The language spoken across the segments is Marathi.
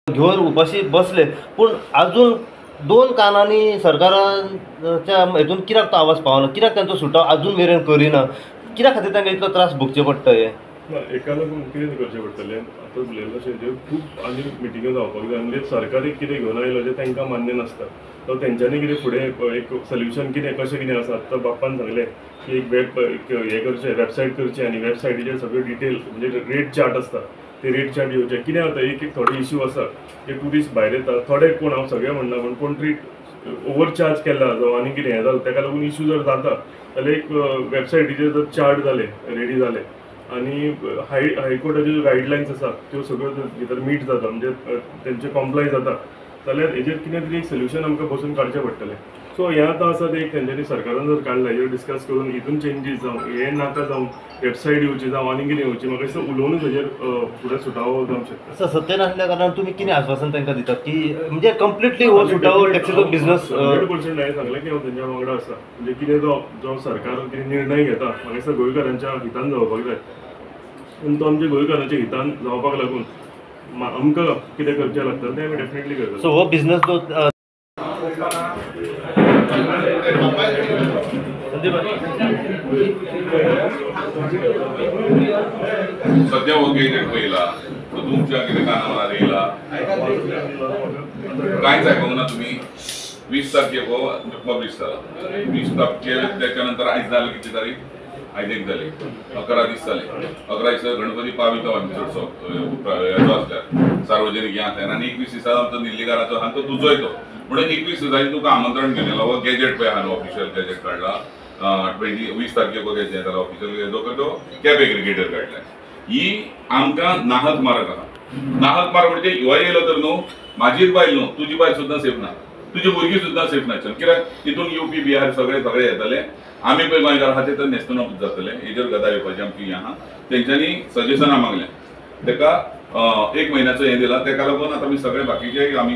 घेऊन उपाशी बसले, पण अजून दोन कानांनी सरकाराच्या हितून कित्याक तो आवाज पावना, कित्याक तांचो सुटाव अजून मेरेन करिना, कित्याक खातीर तांकां इतलो त्रास भोगचे पडटा हे? एका लागून कितें करचें पडटलें आतां उलयलें अशें जे खूब आनी मिटिंगो जावपाक जाय, म्हणजे सरकार एक कितें घेवन आयलो जें तांकां मान्य नासता, तो तेंच्यांनी कितें फुडें एक सोल्युशन कितें कशें कितें आसा. आतां बाप्पान सांगलें की एक हें करचें, वेबसायट करचें आनी वेबसायटीचेर सगळे डिटेल म्हणजे रेट चार्ट आसता ते रेट चार्ट येवचे. कितें जाता एक थोडे इश्यू आसा जे ट्युरिस्ट भायर येता, थोडे कोण हांव सगळें म्हणना पूण कोण ट्रीट ओवर चार्ज केला जावं आनी कितें हें जालें ताका लागून इश्यू जर जाता जाल्यार एक वेबसायटीचेर जर चार्ट जालें रेडी जालें आनी हायकोर्टाच्यो ज्यो गायडलायन्स आसा त्यो सगळ्यो भितर मीट जाता म्हणजे तेंचे कॉम्प्लाय जाता जाल्यार हेजेर कितें तरी एक सोल्युशन आमकां बसून काडचें पडटलें. सो हें आतां आसा तें एक तेंच्यांनी सरकारान जर काडलां हेजेर डिस्कस करून हितून चेंजीस जावं, हें नाका जावं, वेबसायट येवची जावं आनी कितें येवची, म्हाका दिसता उलोवनूच हेजेर फुडें सुटावो जावंक शकता. सत्य नासल्या कारणान तुमी कितें आश्वासन तांकां दितात की म्हणजे कंप्लिटली हो सुटावो टॅक्सीचो बिझनस? 100% हांवें सांगलें की हांव तेंच्या वांगडा आसा, म्हणजे कितें जो सरकार कितें निर्णय घेता म्हाका दिसता गोंयकारांच्या हितान जावपाक जाय आनी तो आमच्या गोंयकारांच्या हितान जावपाक लागून आमकां कितें करचें लागता तें आमी डेफिनेटली करता. सो हो बिझनस जो सध्या हो गेजेट पयला तुमच्या कितें कानावर येयला कांयच आयकूंक ना तुमी. 20 तारखेक हो पब्लीश जाला. 20 तारखे त्याच्या नंतर आयज जालें कितली तारीख? आयज एक जाली, 11 दीस जाले. 11 दिसा गणपती पावितो आमी चडसो हेचो आसल्यार सार्वजनीक हें आसल्यार, आनी 21 दिसा आमचो निल्लीगाराचो आहा तो तुजोय तो म्हणून 21 दिसांनी तुका आमंत्रण घेवन येयला. हो गॅजेट पळय आहा ऑफिशियल गॅजेट काडला 20 तारखेक हो गॅजेट जालो ऑफिशियल हेजो तो कॅब एग्रिगेटर काडला. ही आमकां नाहक मारक आहा. नाहक मारक म्हणजे हो येयलो तर न्हू म्हाजीच बायल न्हू तुजी बायल सुद्दां सेफ ना, तुजी भुरगीं सुद्दां सेफ नात. कित्याक तितून UP बिहार सगळे येतले, आमी पळय गोंयकार आहा ते तर नेस्तनूच जातले. हेजेर गदा येवपाची आमची हें आहा. तेंच्यांनी सजेशनां मागल्या, तेका 1 म्हयन्याचो हें दिला. तेका लागून आतां आमी सगळे बाकीचे आमी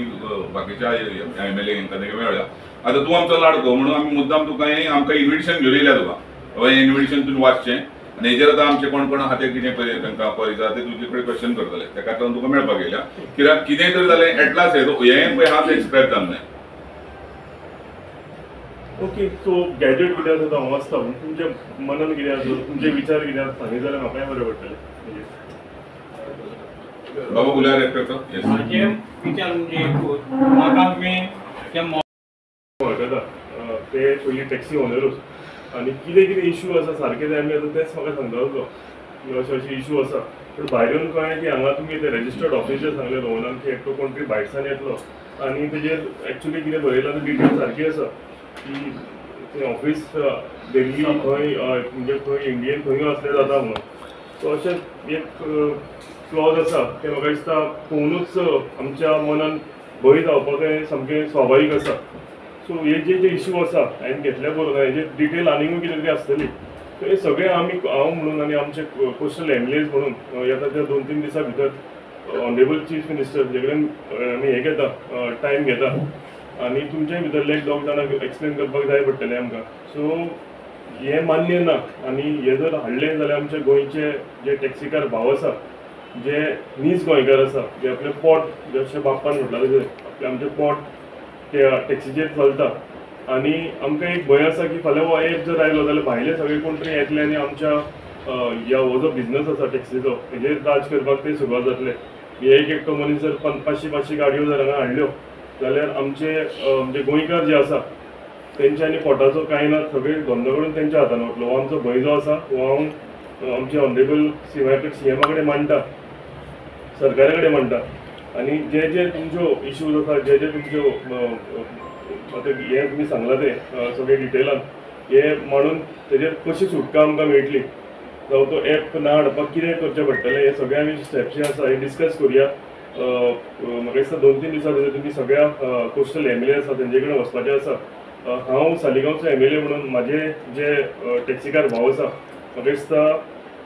बाकीच्या MLA हांकां मेळ्ळ्या. आतां तूं आमचो लाडको म्हणून आमी मुद्दाम तुका आमकां इन्विटेशन घेवन येयल्या तुका हें इन्विटेशन तुवें वाचचें आनी हेजेर आतां आमचे कोण कोण आहा ते कितें पळय तांकां परिजा ते तुजे कडेन क्वेश्चन करतले. तेका लागून तुका मेळपाक येयल्या. कित्याक कितेंय तर जालें एटलास हें पळय हा ते स्क्रॅप जावंक जाय. ओके, सो गॅजेट कितें आसा तो हांव आसता पूण तुमच्या मनान कितें आसा, तुमचे विचार कितें आसा सांगले जाल्यार म्हाकाय बरें पडटलें. बाबा उल्यार येता तो माझे विचार म्हणजे म्हाका तुमी वळखता ते पयलीं टॅक्सी ओनरूच आनी कितें कितें इश्यू आसा सारकें जाय आमी आतां तेंच म्हाका सांगतालो की अशे अशे इश्यू आसा. पूण भायर येवन कळ्ळें की हांगा तुमी ते रजिस्टर्ड ऑफिसर सांगलें लोवनान की एकटो कोण तरी भायरसान येतलो आनी तेजेर एक्चुली कितें बरयलां तें डिटेल सारकी आसा की तें ऑफीस दिल्ली खंय म्हणजे खंय इंडियेन खंय आसलें जाता म्हणून. सो अशें एक क्लॉज आसा तें म्हाका दिसता पळोवनूच आमच्या मनान भंय जावपाक हें सामकें स्वाभावीक आसा. सो हे जे इश्यू आसा हांवें घेतल्या बरोबर हेजे डिटेल आनीकूय कितें तरी आसतली. सो हे सगळें आमी हांव म्हणून आनी आमचे कोस्टल MLAs म्हणून येता त्या 2-3 दिसां भितर ऑनरेबल चीफ मिनिस्टर जे कडेन आमी हें घेता टायम घेता आनी तुमच्या भितरले एक 2 जाणांक एक्सप्लेन करपाक जाय पडटलें आमकां. सो हें मान्य ना आनी हें जर हाडलें जाल्यार आमचे गोंयचे जे टॅक्सीकार भाव आसा जे नीज गोंयकार आसा जे आपलें पोट जशें बाप्पान म्हटलां तशें आपलें आमचें पोट त्या टॅक्सीचेर चलता आनी आमकां एक भंय आसा की फाल्यां हो एप जर आयलो जाल्यार भायले सगळे कोण तरी येतले आनी आमच्या हो जो बिझनस आसा टॅक्सीचो हेजेर राज करपाक ते सुरवात जातले. एक एकटो मनीस जर 500-500 गाडयो जर हांगा हाडल्यो जाल्यार आमचे म्हणजे गोंयकार जे आसा तेंच्यांनी पोटाचो कांय ना सगळे धंदो करून तेंच्या हातान वतलो. हो आमचो भंय जो आसा हो हांव आमचे ऑनरेबल CMA कडेन मांडटा, सरकारा कडेन मांडटा आनी जे जे तुमच्यो इश्यूज आसा जे जे तुमच्यो आतां हें तुमी सांगलां तें सगळे डिटेलान हे मांडून तेजेर कशी सुटका आमकां मेळटली जावं तो एप ना हाडपाक कितें करचें पडटलें हे सगळे आमी स्टेप्स जे आसा हे डिस्कस करुया. म्हाका दिसता 2-3 दिसां भितर तुमी सगळ्या कोस्टल MLA आसा तेंचे कडेन वचपाचें आसा. हांव सालिगांवचो MLA म्हणून म्हाजे जे टॅक्सीकार भाव आसा म्हाका दिसता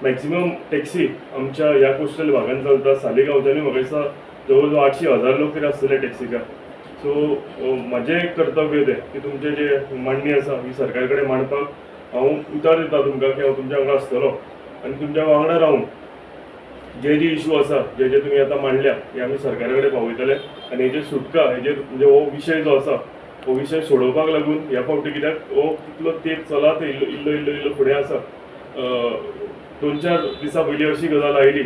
मॅक्सिमम टॅक्सी आमच्या ह्या कोस्टल भागान चलता. सालिगांवच्यानी म्हाका दिसता जवळ जवळ 800,000 लोक तरी आसतले टॅक्सीकार. सो म्हाजें एक कर्तव्य तें की तुमचे जे मांडणी आसा ही सरकारा कडेन मांडपाक हांव उतर दिता तुमकां की हांव तुमच्या वांगडा आसतलो आनी तुमच्या वांगडा रावन जे इश्यू आसा जे तुमी आतां मांडल्या हे आमी सरकारा कडेन पावयतले आनी हेजेर सुटका हेजेर म्हणजे हो विशय जो आसा हो विशय सोडोवपाक लागून ह्या फावटी कित्याक हो कितलो तेंप चला ते इल्लो फुडें आसा 2-4 दिसां पयलीं अशी गजाल आयली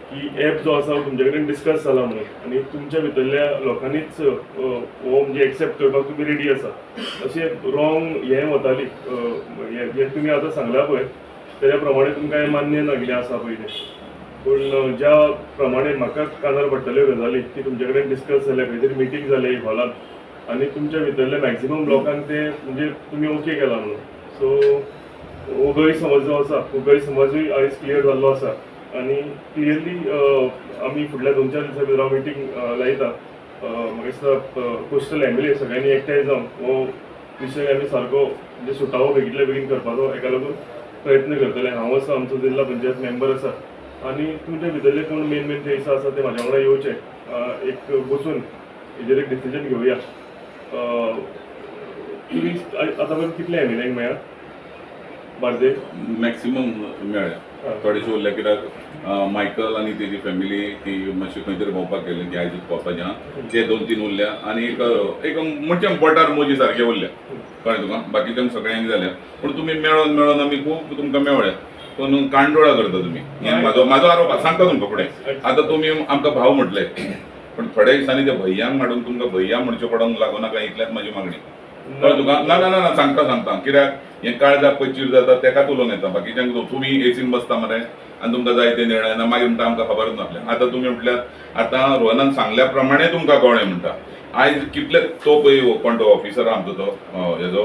की एप जो आसा तुमचे कडेन डिस्कस जाला म्हणून आनी तुमच्या भितरल्या लोकांनीच हो म्हणजे एक्सेप्ट करपाक तुमी रेडी आसा अशें रॉंग हें वताली हें तुमी आतां सांगला पळय तेज्या प्रमाणे तुमकां हें मान्य ना कितें आसा पयलें पूण ज्या प्रमाणे म्हाका कानार पडटल्यो गजाली की तुमचे कडेन डिस्कस जाले खंय तरी मिटींग जाले एक हॉलांत आनी तुमच्या भितरल्या मॅक्झिमम लोकांक ते म्हणजे तुमी ओके केला म्हणून सो हो गैरसमज जो आसा हो गैरसमजूय आयज क्लियर जाल्लो आसा आनी क्लियरली आमी फुडल्या 2-4 दिसां भितर हांव मिटींग लायता म्हाका दिसता कोस्टल एमएलए सगळ्यांनी एकठांय जावन हो विशय आमी सारको म्हणजे सुटावो बेगीतल्या बेगीन करपाचो हेका लागून प्रयत्न करतले हांव आसा आमचो जिल्हा पंचायत मेंबर आसा आनी तुमच्या भितरले कोण मेन फेस आसा ते म्हाज्या वांगडा येवचे एक बसून हेजेर एक डिसिजन घेवया तुमी आतां पर्यंत कितले एमएलएक मेळ्ळा बार्देस मॅक्सिमम मेळ्ळ्या थोडेशे उरल्या कित्याक मायकल आनी तेजी फॅमिली ती मातशी खंय तरी भोंवपाक गेले की आयज पावपाचें आहा ते 2-3 उरल्या आनी एक म्हणजे पोटार मोजी सारखे उरल्या कळ्ळें तुका बाकीच्यांक सगळ्यांक जाल्या पूण तुमी मेळोन आमी खूब तुमकां मेवळ्या पूण कांडोळा करता तुमी म्हाजो आरोप सांगता तुमकां फुडें आतां तुमी आमकां भाव म्हटले पण थोड्या दिसांनी ते भैयांक माडून तुमकां भैया म्हणचें पडोंक लागूं नाका इतल्याच म्हाजी मागणी कळ्ळें तुका ना सांगता कित्याक हें काळजाक पळय चीर जाता तेकाच उलोवन येता बाकीच्यांक तुमी एसीन बसता मरे आनी तुमकां जाय ते निर्णय ना मागीर म्हणटा आमकां खबरच नासलें आतां तुमी म्हटल्यार आतां रोहनान सांगल्या प्रमाणे तुमकां कळ्ळें म्हणटा आयज कितले तो पळय कोण तो ऑफिसर आमचो तो हेजो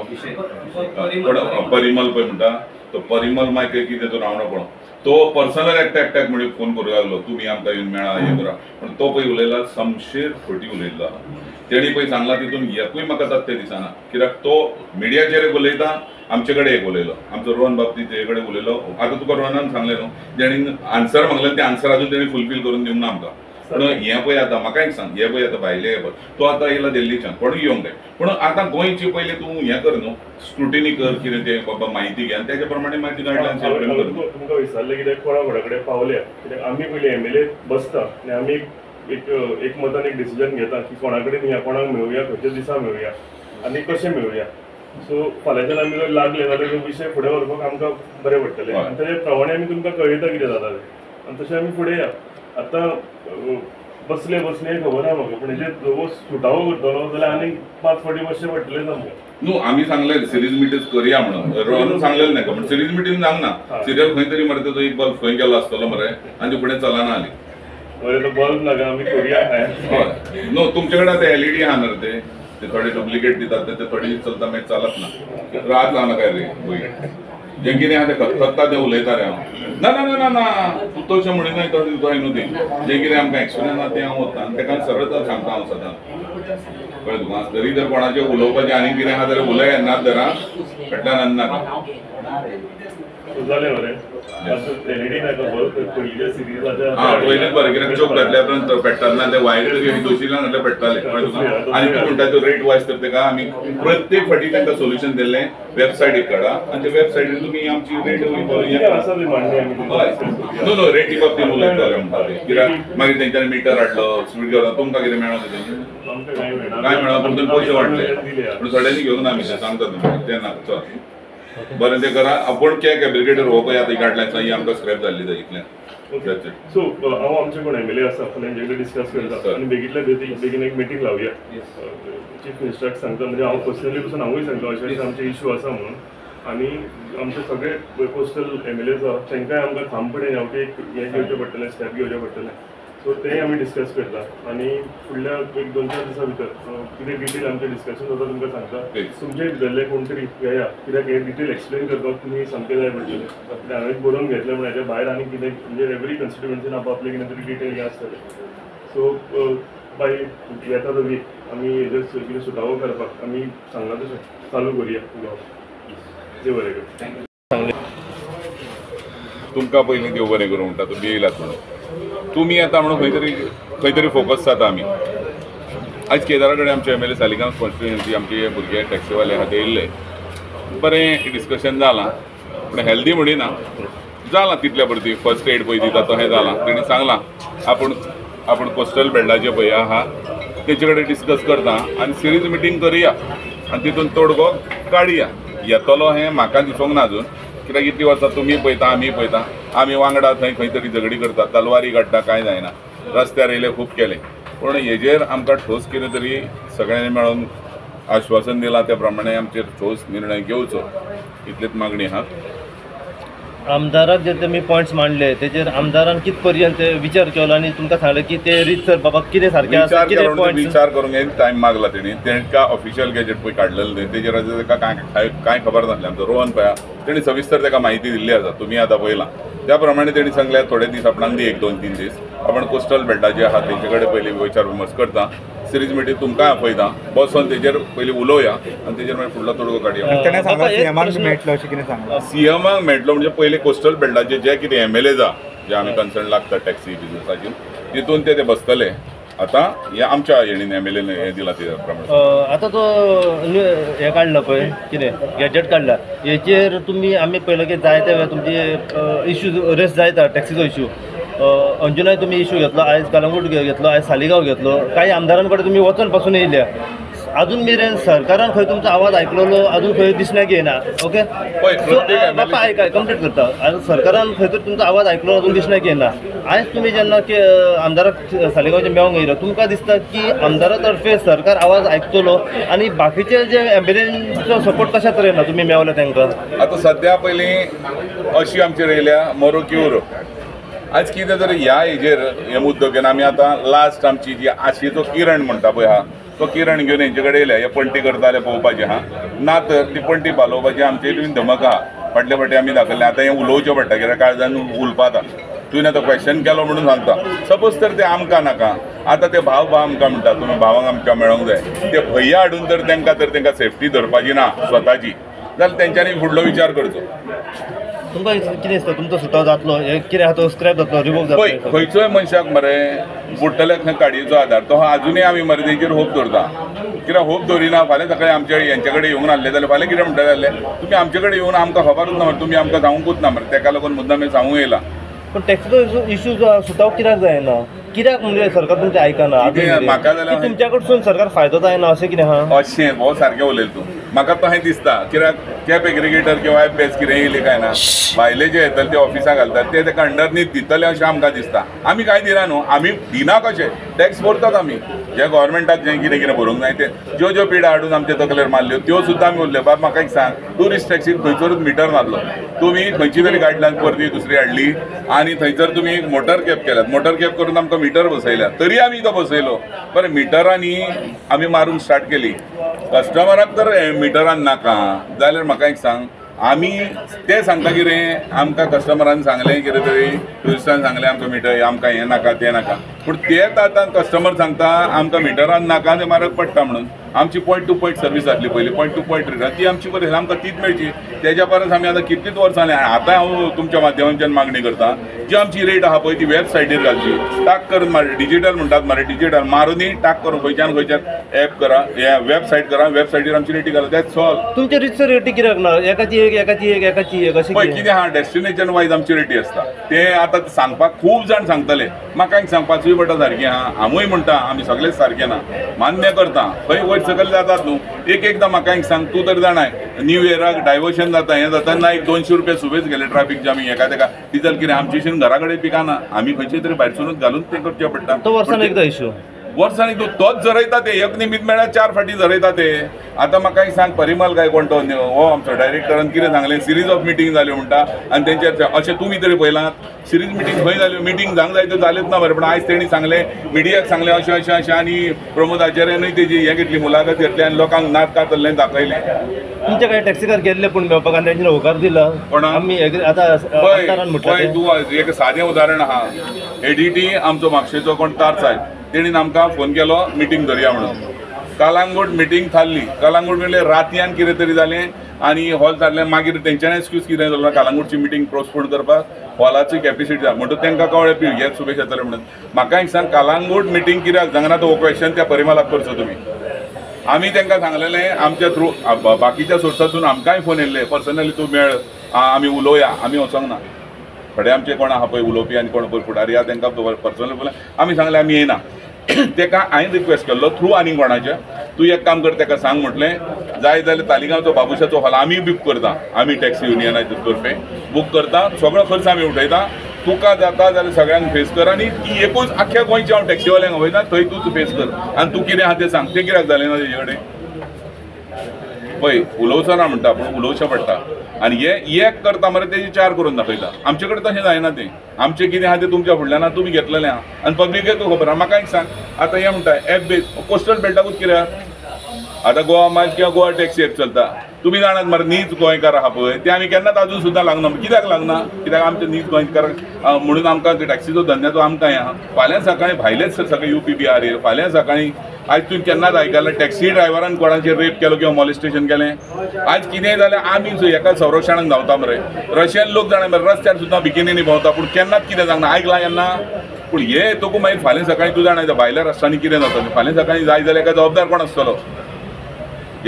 परिमल पळय म्हणटा तो परिमल मागीर कितें तो रावणो पळोवन तो पर्सनल एकट्याक म्हणजे फोन करूं लागलो तुमी आमकां येवन मेळा हें करा पूण तो पळय उलयला समशेर खोटी उलयल्लो आहा तेणी पळय सांगला तितून एकूय म्हाका तथ्य दिसना कित्याक तो मिडियाचेर एक उलयता आमचे कडेन एक उलयलो आमचो रोहन बाबतींत तेजे कडेन उलयलो आतां तुका रोहनान सांगलें न्हू जेणी आन्सर मागलें तें आन्सर अजून तेणी फुलफील करून दिवंक ना आमकां पूण हें पळय आतां म्हाका एक सांग हें पळय आतां भायले तो आतां येयला दिल्लीच्यान कोणूय येवंक जाय पूण आतां गोंयची पयलीं तूं हें कर न्हू स्क्रुटिनी कर कितें तें बाबा म्हायती घे आनी तेज्या प्रमाणे मागीर गायडलायन्स तुमकां विचारलें कित्याक कोणा घरा कडेन पावल्या कित्याक आमी पयलीं एमएलए बसता आनी आमी एक मतान एक डिसिजन घेता की कोणा कडेन या कोणाक मेळुया खंयच्या दिसा मेळुया आनी कशें मेळुया सो फाल्यांच्यान आमी जर लागले जाल्यार तो विशय फुडें व्हरपाक आमकां बरें पडटलें आनी तेजे प्रमाणे आमी तुमकां कळयता कितें जाता तें आनी तशें आमी फुडें या आतां बसले खबर ना म्हाका पूण हेजेर सुटावो करतलो जाल्यार आनीक 5 फावटी बसचें पडटलें आमकां न्हू आमी सांगलें सिरीज मिटींग करुया म्हणून रोहन सांगलेलें नाका पूण सिरीज मिटींग जावंक सिरियल खंय तरी मरे तो एक बल्ब खंय गेलो आसतलो मरे आनी फुडें चलना आली बरें तो बल्ब नाका आमी करुया हय न्हू तुमचे कडेन आतां एलईडी आहा न्हू ते थोडे डुप्लिकेट दितात ते थोडे दीस चलता मागीर चलत ना रात जावना काय रे जें कितें आहा तें खतखत्ता तें उलयता रे हांव ना तूं तशें म्हणिनाय तशें न्हू तें जें कितें आमकां एक्सपिरियन्स आहा तें हांव वता आनी तेका सरळ तर सांगता हांव सदां कळ्ळें तुका तरी जर कोणाचें उलोवपाचें आनी कितें आहा जाल्यार उलय येनात जरा फाटल्यान नाका जालें बरें एलईडी नाका बल्ब पयलींच्या सिरियलाच्या पयलींच बरें कित्याक चोक घातल्या उपरांत पेट्टाना ते वायर दोशीला नासल्यार पेट्टाले कळ्ळें तुका आनी तूं म्हणटा तो रेट वायज तर तेका आमी प्रत्येक फावटी तांकां सोल्युशन दिल्लें वेबसायटीक काडा आनी ते वेबसायटीर तुमी आमची रेट नो रेटी बाबतींत उलयताले म्हणटा ते कित्याक मागीर तेंच्यांनी मिटर हाडलो स्पीड घेवन तुमकां कितें मेळ्ळो तेंचे कांय मेळना पूण तुमी पयशे वाडले पूण थोड्यांनी घेवंक ना आमी ते सांगता तुमी तें ना चल बरें तें करा आपूण कॅब्रिकेटर हो पळय आतां गाडल्यांत ही आमकां स्क्रॅप जाल्ली जाय इतलें सो हांव आमचे कोण एमएलए आसा फाल्यां जेन्ना डिस्कस करता आनी बेगींतल्या बेगीन एक मिटींग लावया चीफ मिनिस्टराक सांगता म्हणजे हांव पर्सनली पसून हांवूय सांगता अशें आमचे इश्यू आसा म्हणून आनी आमचे सगळे कोस्टल एमएलए आसा तांकांय आमकां थांबपणे हें हें घेवचें पडटलें स्टेप घेवचें पडटलें सो तेंय आमी डिस्कस करता आनी फुडल्या एक 2-4 दिसां भितर कितें डिटेल आमचें डिस्कशन जाता तुमकां सांगता तुमचे भितरले कोण तरी येया कित्याक हे डिटेल एक्सप्लेन करपाक तुमी सामकें जाय पडटलें कित्याक हांवें बरोवन घेतलें म्हणून हेच्या भायर आनी कितें म्हणजे एवरी कन्स्टिट्युएन्सीन आपलें कितें तरी डिटेल हें आसतलें सो बाय येता तो वीक आमी हेजेर कितें सुटावो करपाक आमी सांगला तशें चालू करुया देव बरें कर तुमकां पयलीं देव बरें करूं म्हणटा तुमी येयलात म्हणून तुमी येता म्हणून खंय तरी फोकस जाता आमी आयज केदारा कडेन आमचे एमएलए सालिगांव कॉन्स्टिट्युएन्सी आमचे भुरगे टॅक्सीवाले आहा ते येयल्ले बरें डिस्कशन जालां पूण हेल्दी म्हणिना जाला तितल्या परती फर्स्ट एड पळय दिता तो हें जालां तेणी सांगलां आपण कोस्टल बेल्टाचे पळय आहा तेचे कडेन डिस्कस करता आनी सिरीज मिटींग करुया आनी तितून तोडगो काडया येतलो हें म्हाका दिसूंक ना अजून कित्याक इतली वर्सां तुमी पळयता आमी पळयता आमी वांगडा थंय खंय तरी झगडी करता तलवारी काडटा कांय जायना रस्त्यार येयले खूब केले पूण हेजेर आमकां ठोस कितें तरी सगळ्यांनी मेळून आश्वासन दिलां त्या प्रमाणे आमचेर ठोस निर्णय घेवचो इतलीच मागणी आहा आमदाराक जे तुमी पॉयंट्स मांडले तेजेर आमदारान कित पर्यंत विचार केलो आनी तुमकां सांगलें की ते रितसर बाबा कितें सारकें आसा विचार कितें केलो पॉयंट्स विचार करूंक एक टायम मागला तेणी तेंका ऑफिशियल गॅजेट पळय काडलेलें न्ही तेजेर तेका कांय खबर नासलें आमचो रोहन पळया तेणी सविस्तर तेका म्हायती दिल्ली आसा तुमी आतां पळयलां त्या प्रमाणे तेणी सांगलें थोडे दीस आपणाक दी 1-2-3 दीस आपण कोस्टल बेल्टाचे आहा तेंचे कडेन पयलीं विचार विमर्श करता सिरीज मिटींग तुमकां आपयता बसोन तेजेर पयलीं उलोवया आनी तेजेर मागीर फुडलो तोडगो काडया तेणें सांगलां सीएमाक मेळटलो अशें कितें सांगलां सीएमाक मेळटलो म्हणजे पयलीं कोस्टल बेल्टाचे जे कितें MLAs जे आमी कन्सर्न लागता टॅक्सी बिजनसाचेर तितून ते बसतले आतां हे आमच्या हेणीन MLAन हें दिलां त्या प्रमाणे आतां तो हें काडला पळय कितें गॅजेट काडला हेचेर तुमी आमी पळयलें की जायते वेळा तुमचे इश्यूज रेस जायता टॅक्सीचो इश्यू अंजुनाय तुमी इश्यू घेतलो आयज कलंगूट घेतलो आयज सालिगांव घेतलो काही आमदारां कडेन तुमी वचून पासून येयल्या अजून मेरेन सरकारान खंय तुमचो आवाज आयकलेलो अजून खंय दिसण्याक येना ओके सो बापा आयकाय कंप्लीट करता आनी सरकारान खंय तरी तुमचो आवाज आयकलो अजून दिसण्याक येना आयज तुमी जेन्ना आमदाराक सालिगांवचे मेळोंक येयलो तुमकां दिसता की आमदारा तर्फे सरकार आवाज आयकतलो आनी बाकीचे जे एम्बुलन्सचो सपोर्ट कशा तरेन तुमी मेळवले तांकां आतां सद्या पयलीं अशी आमचेर येयल्या मरो क्यूर आज कितें तरी ह्या हेजेर हे मुद्दो घेवन आमी आतां लास्ट आमची जी आशेचो किरण म्हणटा पळय आहा तो किरण घेवन हेंचे कडेन येयल्या हे पणटी करता जाल्यार पळोवपाचें आहा ना तर ती पणटी पालोवपाची आमचे बीन धमक आहा फाटले फावटी आमी दाखयलें आतां हें उलोवचें पडटा कित्याक काळजान उलपाता तुवें आतां क्वेश्चन केलो म्हणून सांगता सपोज तर ते आमकां नाका आतां ते भाव आमकां म्हणटा तुमी भावांक आमच्या मेळोंक जाय ते भैया हाडून तर तांकां सेफ्टी धरपाची ना स्वताची जाल्यार तेंच्यांनी फुडलो विचार करचो तुमकां कितें दिसता तुमचो सुटाव जातलो हे कितें आहा तो स्क्रॅप जातलो रिमूव पळय जातलो खंयचोय मनशाक मरे बुडटल्या खंय काडयेचो आधार तो आजुनूय आमी मरे तेचेर होप धरता कित्याक होप धरिना फाल्यां सकाळीं आमच्या हेंचे कडेन येवंक नासलें जाल्यार फाल्यां कितें म्हणटा जाल्यार तुमी आमचे कडेन येवन आमकां खबरूच ना मरे तुमी आमकां सांगूंकूच ना मरे तेका लागून मुद्दाम हें सांगूं येयला पण टॅक्सीचो इश्यू सुटाव कित्याक जायना कित्याक म्हणजे सरकार तुमचें आयकना म्हाका जाल्यार तुमच्या कडसून सरकार फायदो जायना अशें कितें आहा अशें हो सारकें उलयलें तूं म्हाका तशें दिसता कित्याक कॅब एग्रिगेटर किंवा FBS कितें येयलें काय ना भायले जे येतले ते ऑफिसाक घालतात ते ताका अंडरनीथ दितले अशें आमकां दिसता आमी कांय दिना न्हू आमी दिना कशें टॅक्स भरतात आमी जे गोवोरमेंटाक जें कितें कितें भरूंक जाय ते ज्यो पिडा हाडून आमचे तकलेर मारल्यो त्यो सुद्दां आमी उरल्यो बाब म्हाका एक सांग टुरिस्ट टॅक्सीक खंयसरूच मिटर नासलो तुमी खंयची तरी गायडलायन परती दुसरी हाडली आनी थंयसर तुमी मोटर कॅब केल्यात मोटर कॅब करून आमकां मिटर बसयल्यात तरी आमी तो बसयलो बरें मिटरांनी आमी मारूंक स्टार्ट केली कस्टमराक तर मिटरान नाका जाल्यार म्हाका एक सांग आमी ते सांगता कितें आमकां कस्टमरान सांगलें कितें तरी टुरिस्टान सांगलें आमकां मिटर आमकां हें नाका तें नाका पूण तेच आतां कस्टमर सांगता आमकां मिटरान नाका तें म्हारग पडटा म्हणून आमची पॉयंट टू पॉयंट सर्वीस जातली पयलीं पॉयंट टू पॉयंट रिटर्न ती आमची बरी आमकां तीच मेळची तेज्या परस आमी आतां कितलींच वर्सां आतां हांव तुमच्या माध्यमांतल्यान मागणी करता जी आमची रेट आहा पळय ती वेबसायटीर घालची टाक करून मारे डिजिटल म्हणटात मरे डिजिटल मारूनी टाक करून खंयच्यान खंयच्यान एप करा हे वेबसायट करा वेबसायटीर आमची रेटी घाला दॅट्स ऑल तुमचे रितसर रेटी कित्याक ना एकाची एक अशें पळय कितें आहा डेस्टिनेशन वायज आमची रेटी आसता ते आतां सांगपाक खूब जाण सांगतले म्हाका एक सांगपाचूय पडटा सारकें आहा हांवूय म्हणटा आमी सगळेच सारकें ना मान्य करता खंय वयर सकयल जातात न्हू एकदां म्हाका एक सांग तूं तर जाणाय न्यू इयराक डायवर्शन जाता हें जाता ना एक 200 रुपया सुबेज गेले ट्रॅफिक जामी एका तेका डिझल कितें आमची घरा कडेन पिकाना आमी खंयचे तरी भायरसूनच घालून तें करचें पडटा तो वर्सान एकदा इश्यू वर्सांनी तोच जरयता ते एक निमित मेळ्यार 4 फाटी जरयता ते आतां म्हाका एक सांग परिमल गायकवाड तो हो आमचो डायरेक्टरान कितें सांगलें सिरीज ऑफ मिटींग जाल्यो म्हणटा आनी तेंचेर अशें तुमी तरी पळयलात सिरीज मिटींग खंय जाल्यो मिटींग जावंक जाय त्यो जाल्योच ना बरें पण आयज तेणी सांगलें मिडियाक सांगलें अशें आनी प्रमोद आचार्यानूय तेजी हें घेतली मुलाखत घेतली आनी लोकांक नाच कातरलें दाखयलें तुमचे काय टॅक्सीकार गेल्ले पूण मेळपाक आनी तांच्यानी होकार दिला कोण आमी आतां पळय तूं एक सादें उदाहरण आहा एडीटी आमचो म्हापशेचो कोण तार साहेब तेणीन आमकां फोन केलो मिटींग धरया म्हणून कलांगूट मिटींग थारली कलांगूट म्हणले रातयान कितें तरी जालें आनी हॉल जाल्लें मागीर तेंच्यांनी एक्सक्यूज कितें जालो कलांगूटची मिटींग पोस्टपोन करपाक हॉलाची कॅपेसिटी जाय म्हणटूच तांकां कळ्ळें हे सुबेश येतले म्हणून म्हाका एक सांग कलांगूट मिटींग कित्याक सांगना तो क्वेश्चन त्या परिमलाक करचो तुमी आमी तांकां सांगलेलें आमच्या थ्रू बाकीच्या सोर्सातून आमकांय फोन येयल्ले पर्सनली तूं मेळ आमी उलोवया आमी वचोंक ना थोडे आमचे कोण आहा पळय उलोवपी आनी कोण पळय फुडारी आहा तांकां पर्सनल बोला आमी सांगलें आमी येना ताका हांवें रिक्वेस्ट केल्लो थ्रू आनीक कोणाच्या तूं एक काम कर ताका सांग म्हटलें जाय जाल्यार तालिगांवचो बाबुशाचो हॉल आमी बूक करता आमी टॅक्सी युनियनाचे तर्फे बूक करता सगळो खर्च आमी उठयता तुका जाता जाल्यार सगळ्यांक फेस कर आनी ती एकूच आख्या गोंयच्या हांव टॅक्सीवाल्यांक वयता थंय तूं फेस कर आनी तूं कितें आहा तें सांग तें कित्याक जालें ना तेजे कडेन पळय उलोवचो ना म्हणटा पूण उलोवचें पडटा आनी हे एक करता मरे तेजे 4 करून दाखयता आमचे कडेन तशें जायना तें आमचें कितें आहा तें तुमच्या फुडल्यान तुमी घेतलेलें आहा आनी पब्लिकेक खबर आहा म्हाका एक सांग आतां हें म्हणटा एप बेस कोस्टल बेल्टाकूच कित्याक आतां गोवा मायल्स किंवा गोवा टॅक्सी एप चलता तुमी जाणात मरे नीज गोंयकार आहा पळय ते आमी केन्नाच अजून सुद्दां लागना कित्याक लागना कित्याक आमचे नीज गोंयकार म्हणून आमकां टॅक्सीचो धंद्याचो आमकां हें आहा फाल्यां सकाळीं भायलेच सगळे UPPR येयले फाल्यां सकाळीं आज तुवें केन्नाच आयकलां टॅक्सी ड्रायव्हरान कोणाचेर रेप केलो किंवा मॉलेस्टेशन केलें आज कितेंय जाल्यार आमी एका संरक्षणाक धांवता मरे रशियन लोक जाणा मरे रस्त्यार सुद्दां बिकिनीनी भोंवता पूण केन्नाच कितें जावना आयकलां केन्ना पूण हे तुका मागीर फाल्यां सकाळीं तूं जाणा भायल्या राष्ट्रांनी कितें जाता फाल्यां सकाळीं जाय जाल्यार एका जबाबदार कोण आसतलो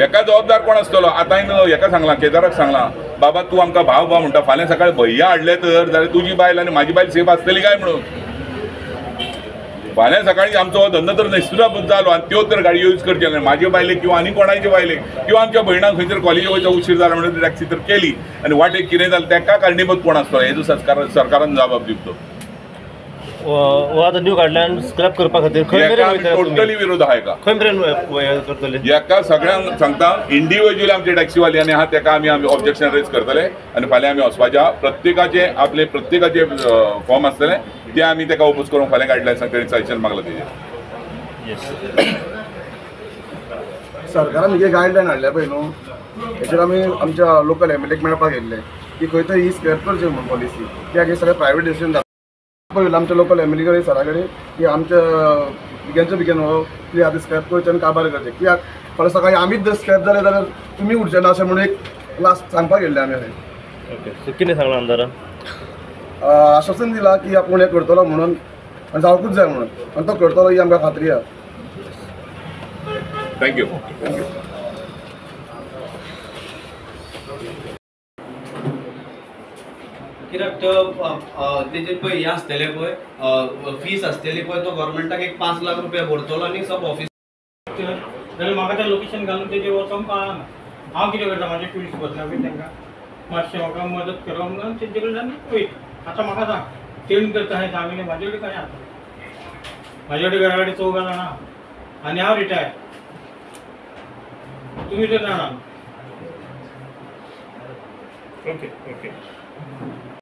एका जबाबदार कोण आसतलो आतां हांवें हेका सांगलां केदाराक सांगलां बाबा तूं आमकां भाव म्हणटा फाल्यां सकाळीं भैया हाडले तर जाल्यार तुजी बायल आनी म्हाजी बायल सेफ आसतली काय म्हणून फाल्यां सकाळीं आमचो हो धंदो तर निश्चितूच जालो आनी त्यो तर गाडयो यूज करच्यो ना म्हाजे बायलेक किंवा आनी कोणाचे बायलेक किंवा आमच्या भयणाक खंय तर कॉलेजी वयता उशीर जालो म्हणून टॅक्सी तर केली आनी वाटेक कितें जालें ताका कारणीभूत कोण आसतलो हेजो सरकारान जबाब दिवचो वो आतां न्यू गायडलायन स्क्रॅप करपा खातीर खंय मेरेन वयता टोटली विरोध आहा हेका खंय मेरेन करतले एका सगळ्यांक सांगता इंडिव्हिज्युअली आमचे टॅक्सीवाल्यांनी आहा तेका आमी ऑब्जेक्शन रेज करतले आनी फाल्यां आमी वचपाच्या प्रत्येकाचे फॉर्म आसतले ते आमी तेका ओपोज करून फाल्यां गायडलायन्साक तेणी सजेशन मागलां तेजेर सरकारान हे गायडलायन हाडल्या पळय न्हू हेचेर आमी आमच्या लोकल MLAक मेळपाक गेल्ले की खंय तरी ही स्क्रॅप करची म्हणून पॉलिसी कित्याक हे सगळें प्रायवेट डिसिजन जाता पळयलां आमच्या लोकल MLA कडेन सरा कडेन की आमच्या बिग्यांच्या बिग्यान की आतां स्क्रॅप करचें आनी कारबार करचें कित्याक फाल्यां सकाळीं आमीच जर स्क्रॅप जालें जाल्यार तुमी उरचे ना अशें म्हणून एक लास्ट सांगपाक गेल्ले आमी ओके सो कितें सांगलां आमदारान आश्वासन दिलां की आपूण हें करतलो म्हणून आनी जावपूच जाय म्हणून आनी तो करतलो ही आमकां खात्री आहा थँक्यू कित्याक तो तेजे पळय हें आसतलें पळय फीस आसतली पळय तो गव्हर्मेंटाक एक 5 लाख रुपया भरतलो आनी सब ऑफिस जाल्यार म्हाका तें लोकेशन घालून तेजेर वचोंक कळना हांव कितें करता म्हाजे ट्युरिस्ट बसल्या बी तांकां मातशें म्हाका मदत करप म्हणून तेंचे कडल्यान पळयत आतां म्हाका सांग तेणी तर तशें सांगलें म्हाजे कडेन कशें आसा म्हाजे कडेन घरा कडेन 4 जाणां आनी हांव रिटायर तुमी तर जाणा ओके